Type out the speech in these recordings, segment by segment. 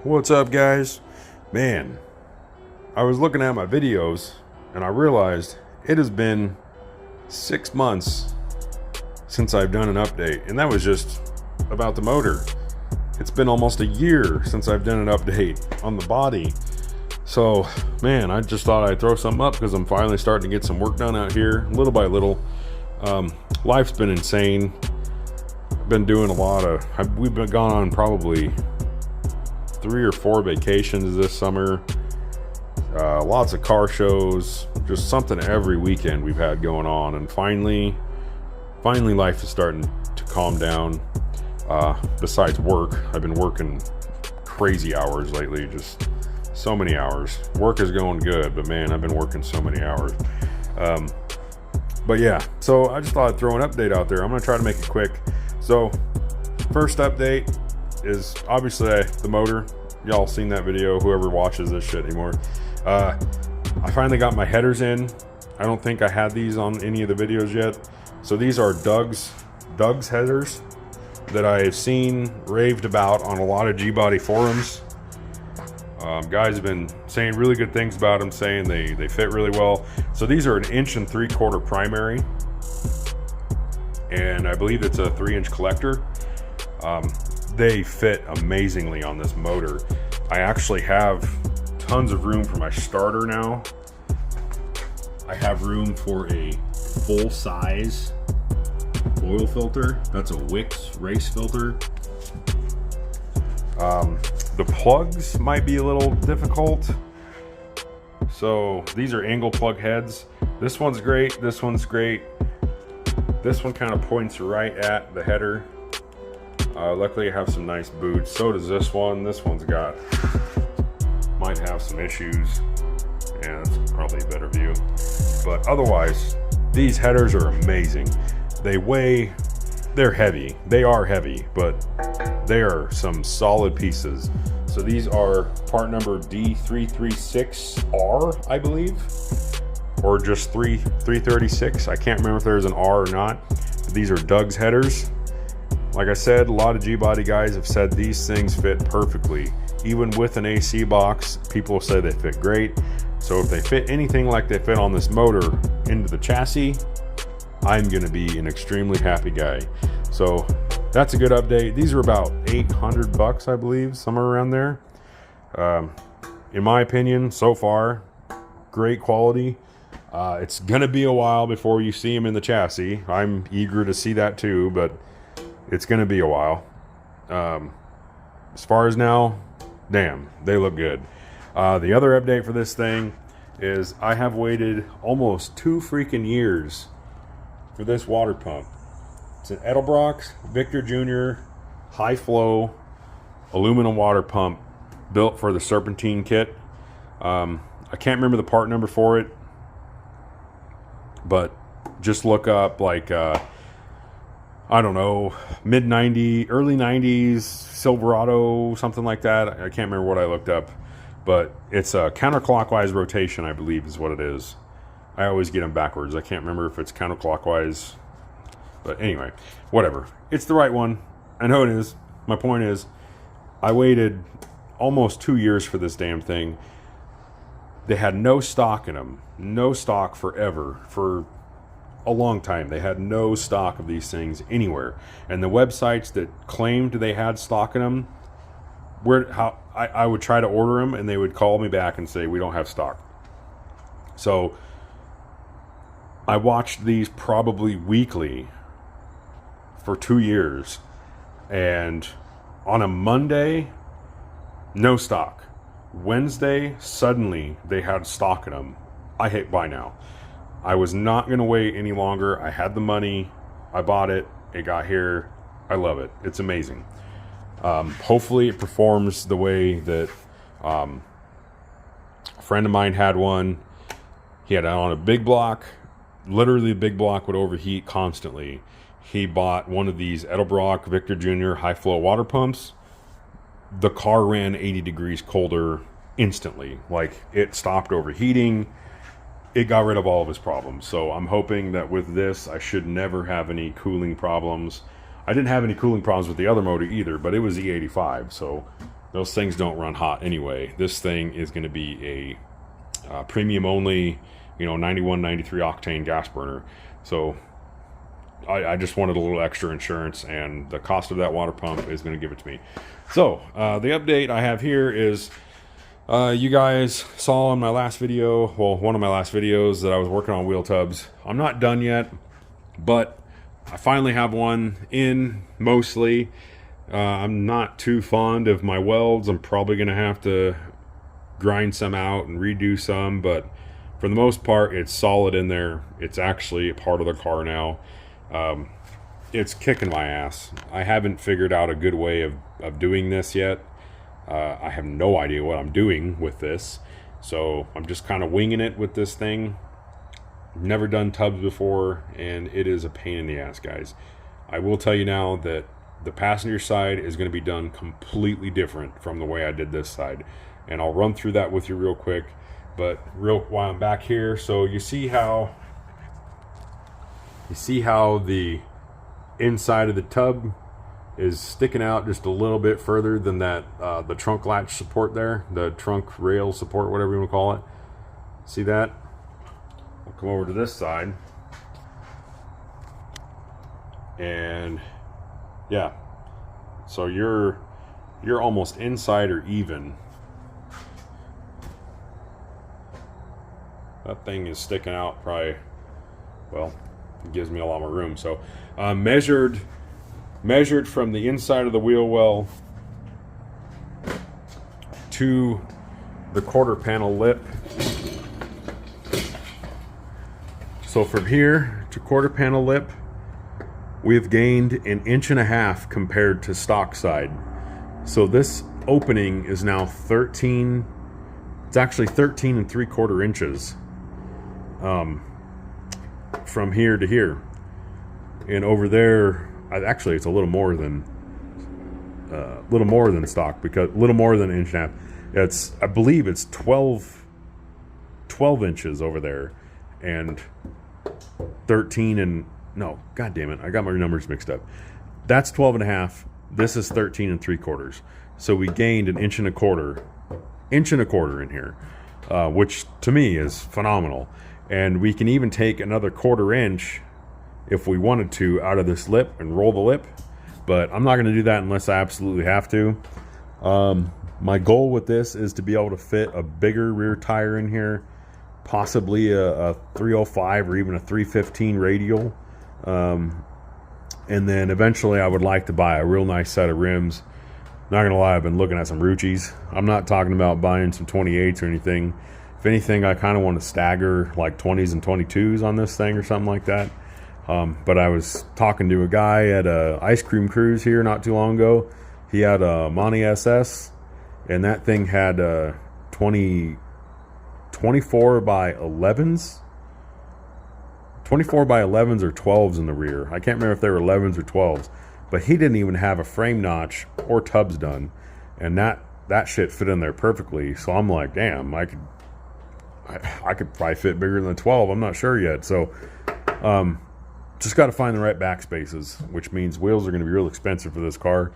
What's up, guys? Man, I was looking at my videos and I realized it has been 6 months since I've done an update, and that was just about the motor. It's been almost a year since I've done an update on the body. So, man, I just thought I'd throw something up because I'm finally starting to get some work done out here, little by little. Life's been insane. I've been doing a lot of, we've been gone on probably 3 or 4 vacations this summer. Lots of car shows, just something every weekend we've had going on, and finally life is starting to calm down. Besides work, I've been working crazy hours lately, just so many hours. Work is going good, but man, I've been working so many hours. But yeah, so I just thought I'd throw an update out there. I'm gonna try to make it quick. So first update is obviously the motor. Y'all seen that video, whoever watches this shit anymore. I finally got my headers in. I don't think I had these on any of the videos yet. So these are Doug's headers that I've seen raved about on a lot of G-Body forums. Guys have been saying really good things about them, saying they fit really well. So these are an 1 3/4 primary, and I believe it's a 3-inch collector. They fit amazingly on this motor. I actually have tons of room for my starter now. I have room for a full-size oil filter. That's a Wix race filter. The plugs might be a little difficult. So these are angle plug heads. This one's great. This one's great. This one kind of points right at the header. Luckily I have some nice boots. So does this one. This one's might have some issues, and that's probably a better view. But otherwise, these headers are amazing. They're heavy. They are heavy, but they are some solid pieces. So these are part number D336R, I believe, or just 336. I can't remember if there's an R or not. But these are Doug's headers. Like I said, a lot of G-Body guys have said these things fit perfectly. Even with an AC box, people say they fit great. So if they fit anything like they fit on this motor into the chassis, I'm gonna be an extremely happy guy. So that's a good update. These are about $800, I believe, somewhere around there. In my opinion, so far, great quality. It's gonna be a while before you see them in the chassis. I'm eager to see that too, but it's gonna be a while. As far as now, damn, they look good. The other update for this thing is I have waited almost 2 freaking years for this water pump. It's an Edelbrock Victor Jr. high flow aluminum water pump built for the Serpentine kit. I can't remember the part number for it, but just look up like I don't know, mid-90s, early 90s Silverado, something like that. I can't remember what I looked up, but it's a counterclockwise rotation, I believe is what it is. I always get them backwards. I can't remember if it's counterclockwise, but anyway, whatever. It's the right one. I know it is. My point is, I waited almost 2 years for this damn thing. They had no stock in them. No stock forever. For a long time they had no stock of these things anywhere, and the websites that claimed they had stock in them, I would try to order them and they would call me back and say we don't have stock. So I watched these probably weekly for 2 years, and on a Monday, no stock. Wednesday, suddenly they had stock in them. I hit buy now. I was not going to wait any longer. I had the money. I bought it. It got here. I love it. It's amazing. Hopefully it performs the way that a friend of mine had one. He had it on a big block. Literally, the big block would overheat constantly. He bought one of these Edelbrock Victor Jr. high flow water pumps. The car ran 80 degrees colder instantly. Like, it stopped overheating. It got rid of all of his problems. So I'm hoping that with this, I should never have any cooling problems. I didn't have any cooling problems with the other motor either, but it was E85, so those things don't run hot anyway. This thing is going to be a premium only, 91, 93 octane gas burner. So I just wanted a little extra insurance, and the cost of that water pump is going to give it to me. So the update I have here is you guys saw in my last video, well, one of my last videos, that I was working on wheel tubs. I'm not done yet, but I finally have one in, mostly. I'm not too fond of my welds. I'm probably going to have to grind some out and redo some, but for the most part, it's solid in there. It's actually a part of the car now. It's kicking my ass. I haven't figured out a good way of doing this yet. I have no idea what I'm doing with this, so I'm just kind of winging it with this thing. Never done tubs before, and it is a pain in the ass, guys. I will tell you now that the passenger side is going to be done completely different from the way I did this side, and I'll run through that with you real quick. But while I'm back here, so you see how the inside of the tub is sticking out just a little bit further than that the trunk latch support there, the trunk rail support, whatever you want to call it. See that? I'll come over to this side, and yeah, so you're almost inside or even. That thing is sticking out probably, well, it gives me a lot more room. So measured from the inside of the wheel well to the quarter panel lip. So from here to quarter panel lip, we've gained 1.5 inches compared to stock side. So this opening is now 13, it's actually 13 3/4 inches from here to here. And over there, actually it's a little more than stock, because a little more than 1.5 inches. It's, I believe it's 12 inches over there, and 13 and no, god damn it, I got my numbers mixed up. That's 12.5. This is 13 3/4. So we gained 1.25 inches in here, which to me is phenomenal. And we can even take another 1/4 inch if we wanted to out of this lip and roll the lip, but I'm not going to do that unless I absolutely have to. My goal with this is to be able to fit a bigger rear tire in here, possibly a 305 or even a 315 radial. And then eventually I would like to buy a real nice set of rims. Not gonna lie, I've been looking at some Ruchis. I'm not talking about buying some 28s or anything. If anything, I kind of want to stagger like 20s and 22s on this thing or something like that. But I was talking to a guy at a ice cream cruise here not too long ago. He had a Monty SS, and that thing had 24 by 11s. 24 by 11s or 12s in the rear. I can't remember if they were 11s or 12s, but he didn't even have a frame notch or tubs done, and that shit fit in there perfectly. So I'm like, damn, I could probably fit bigger than a 12. I'm not sure yet. So just got to find the right back spaces, which means wheels are going to be real expensive for this car,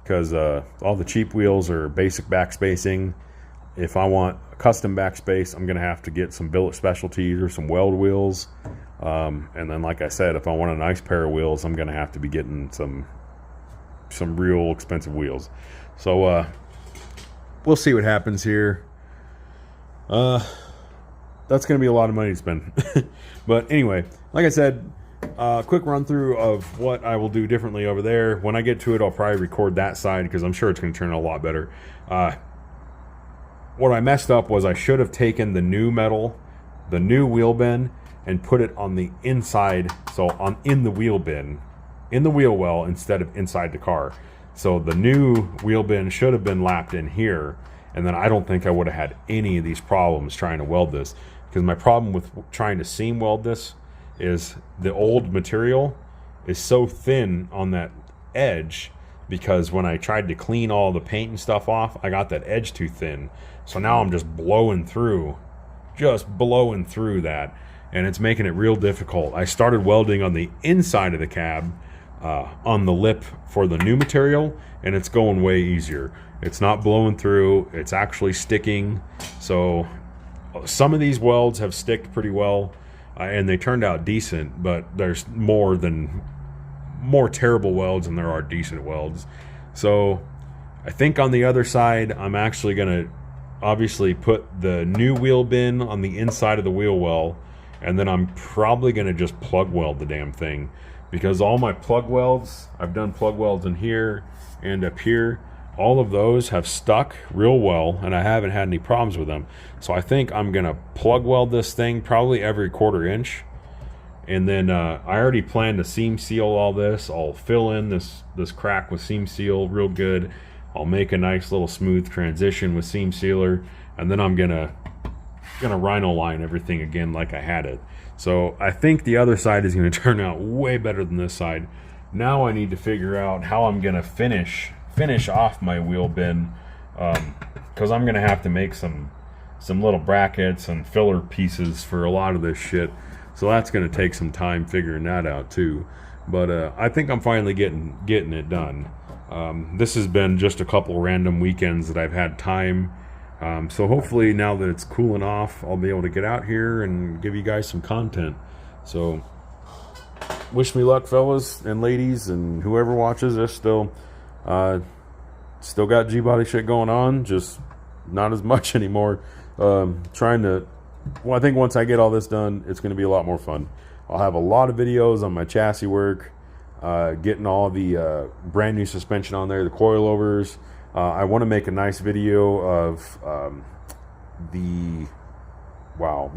because all the cheap wheels are basic back spacing. If I want a custom backspace, I'm going to have to get some billet specialties or some weld wheels. And then, like I said, if I want a nice pair of wheels, I'm going to have to be getting some real expensive wheels. So we'll see what happens here. That's going to be a lot of money to spend. But anyway, like I said, quick run through of what I will do differently over there. When I get to it, I'll probably record that side, because I'm sure it's going to turn out a lot better. What I messed up was I should have taken the new metal, the new wheel bin, and put it on the inside, so in the wheel bin, in the wheel well, instead of inside the car. So the new wheel bin should have been lapped in here, and then I don't think I would have had any of these problems trying to weld this, because my problem with trying to seam weld this is the old material is so thin on that edge, because when I tried to clean all the paint and stuff off, I got that edge too thin. So now I'm just blowing through that, and it's making it real difficult. I started welding on the inside of the cab, on the lip for the new material, and it's going way easier. It's not blowing through, it's actually sticking. So some of these welds have sticked pretty well, and they turned out decent, but there's more terrible welds than there are decent welds. So I think on the other side, I'm actually gonna obviously put the new wheel bin on the inside of the wheel well, and then I'm probably gonna just plug weld the damn thing, because all my plug welds, I've done plug welds in here and up here, all of those have stuck real well, and I haven't had any problems with them. So I think I'm gonna plug weld this thing probably every 1/4 inch, and then I already plan to seam seal all this. I'll fill in this crack with seam seal real good. I'll make a nice little smooth transition with seam sealer, and then I'm gonna rhino line everything again like I had it. So I think the other side is gonna turn out way better than this side. Now I need to figure out how I'm gonna finish off my wheel bin, because I'm gonna have to make some little brackets and filler pieces for a lot of this shit. So that's gonna take some time figuring that out too. But I think I'm finally getting it done. This has been just a couple random weekends that I've had time. So hopefully now that it's cooling off, I'll be able to get out here and give you guys some content. So wish me luck, fellas and ladies, and whoever watches this. Still got G-body shit going on, just not as much anymore. I think once I get all this done, it's going to be a lot more fun. I'll have a lot of videos on my chassis work, getting all the brand new suspension on there, the coilovers. I want to make a nice video of the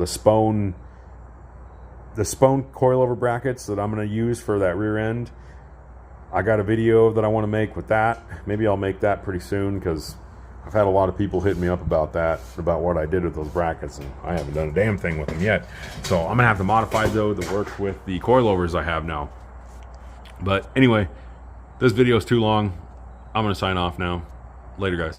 Spone coilover brackets that I'm going to use for that rear end. I got a video that I want to make with that. Maybe I'll make that pretty soon, because I've had a lot of people hitting me up about what I did with those brackets, and I haven't done a damn thing with them yet. So I'm gonna have to modify those to work with the coilovers I have now. But anyway, this video is too long. I'm gonna sign off now. Later, guys.